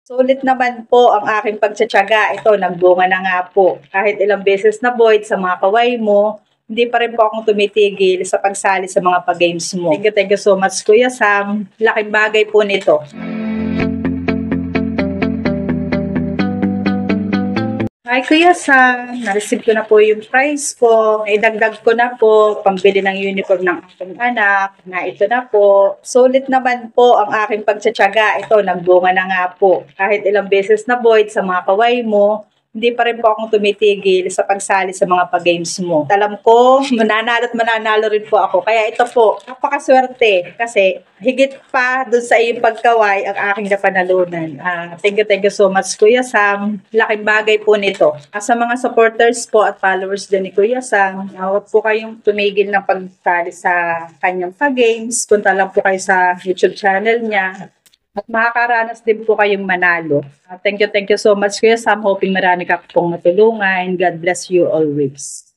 Sulit naman po ang aking pagtsatsaga. Ito, nagbunga na nga po. Kahit ilang beses na void sa mga kaway mo, hindi pa rin po akong tumitigil sa pagsali sa mga pag-games mo. Thank you so much, Kuya Sam. Laking bagay po nito. Hi, Kuya Sam. Na-receive ko na po yung prize ko. Naidagdag ko na po pambili ng uniform ng aking anak. Na ito na po. Sulit naman po ang aking pagtsatsaga. Ito, nagbunga na nga po. Kahit ilang beses na void sa mga kaway mo, hindi pa rin po akong tumitigil sa pagsali sa mga pag-games mo. Alam ko, mananalo at mananalo rin po ako. Kaya ito po, napakaswerte. Kasi higit pa dun sa iyong pagkaway ang aking napanalunan. Thank you so much, Kuya Sam. Laking bagay po nito. Sa mga supporters po at followers din ni Kuya Sam, huwag po kayong tumigil ng pagsali sa kanyang pag-games. Punta lang po kayo sa YouTube channel niya. At makakaranas din po kayong manalo. Thank you so much, Kuya Sam. Hoping marami ka pong matulungan. God bless you always.